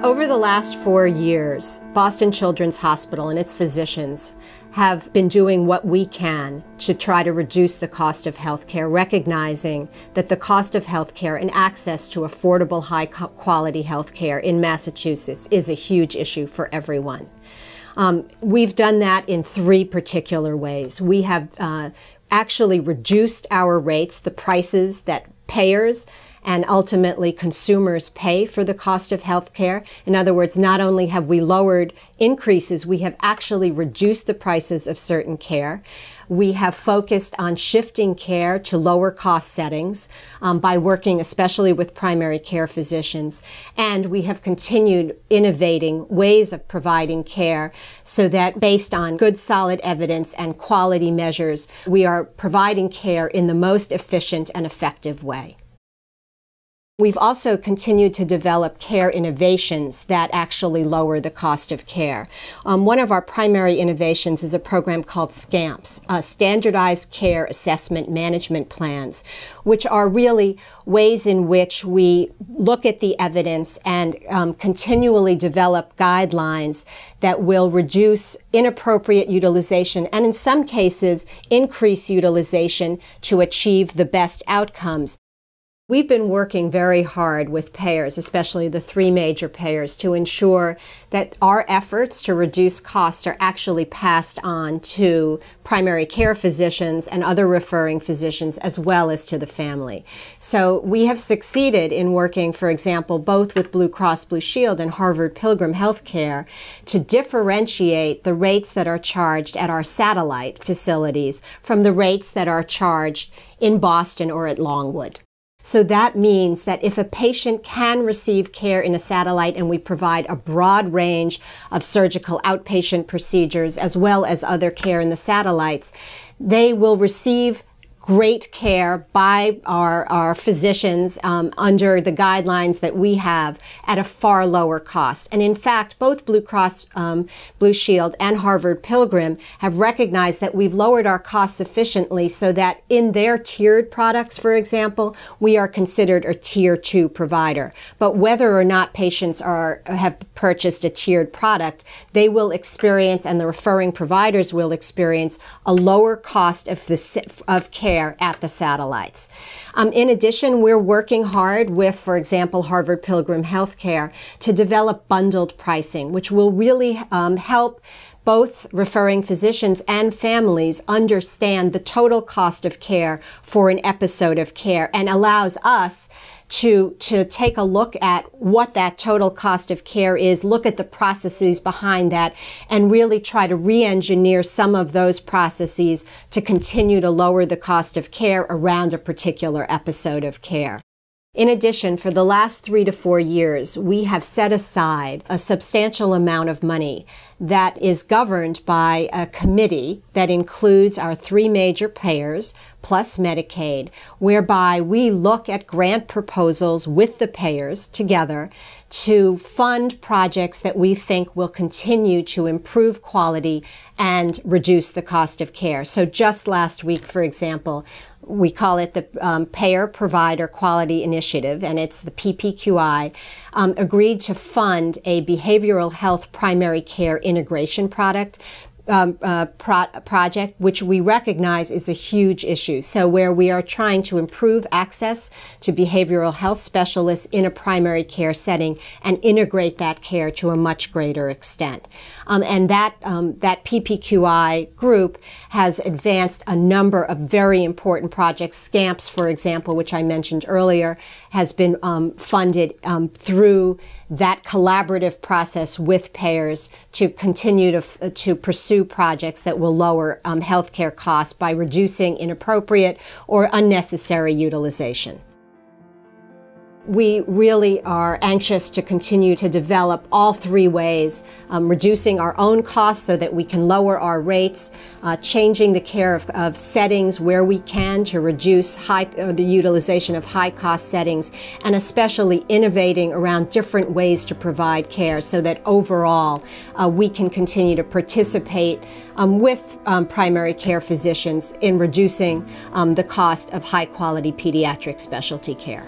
Over the last 4 years, Boston Children's Hospital and its physicians have been doing what we can to try to reduce the cost of healthcare, recognizing that the cost of healthcare and access to affordable, high-quality healthcare in Massachusetts is a huge issue for everyone. We've done that in 3 particular ways. We have actually reduced our rates, the prices that payers and ultimately consumers pay for the cost of health care. In other words, not only have we lowered increases, we have actually reduced the prices of certain care. We have focused on shifting care to lower cost settings by working especially with primary care physicians. And we have continued innovating ways of providing care so that based on good solid evidence and quality measures, we are providing care in the most efficient and effective way. We've also continued to develop care innovations that actually lower the cost of care. One of our primary innovations is a program called SCAMPS, Standardized Care Assessment Management Plans, which are really ways in which we look at the evidence and continually develop guidelines that will reduce inappropriate utilization and in some cases increase utilization to achieve the best outcomes. We've been working very hard with payers, especially the 3 major payers, to ensure that our efforts to reduce costs are actually passed on to primary care physicians and other referring physicians as well as to the family. So we have succeeded in working, for example, both with Blue Cross Blue Shield and Harvard Pilgrim Healthcare to differentiate the rates that are charged at our satellite facilities from the rates that are charged in Boston or at Longwood. So that means that if a patient can receive care in a satellite and we provide a broad range of surgical outpatient procedures as well as other care in the satellites, they will receive great care by our physicians under the guidelines that we have at a far lower cost. And in fact, both Blue Cross Blue Shield and Harvard Pilgrim have recognized that we've lowered our costs sufficiently so that in their tiered products, for example, we are considered a tier 2 provider. But whether or not patients have purchased a tiered product, they will experience, and the referring providers will experience, a lower cost of care at the satellites. In addition, we're working hard with, for example, Harvard Pilgrim Healthcare to develop bundled pricing, which will really help both referring physicians and families understand the total cost of care for an episode of care and allows us to take a look at what that total cost of care is, look at the processes behind that, and really try to re-engineer some of those processes to continue to lower the cost of care around a particular episode of care. In addition, for the last 3 to 4 years, we have set aside a substantial amount of money that is governed by a committee that includes our 3 major payers plus Medicaid, whereby we look at grant proposals with the payers together to fund projects that we think will continue to improve quality and reduce the cost of care. So just last week, for example, we call it the Payer Provider Quality Initiative, and it's the PPQI, agreed to fund a behavioral health primary care integration project, which we recognize is a huge issue. So where we are trying to improve access to behavioral health specialists in a primary care setting and integrate that care to a much greater extent. And that PPQI group has advanced a number of very important projects. SCAMPS, for example, which I mentioned earlier, has been funded through that collaborative process with payers to continue to pursue projects that will lower healthcare costs by reducing inappropriate or unnecessary utilization. We really are anxious to continue to develop all 3 ways, reducing our own costs so that we can lower our rates, changing the care of settings where we can to reduce the utilization of high-cost settings, and especially innovating around different ways to provide care so that overall we can continue to participate with primary care physicians in reducing the cost of high-quality pediatric specialty care.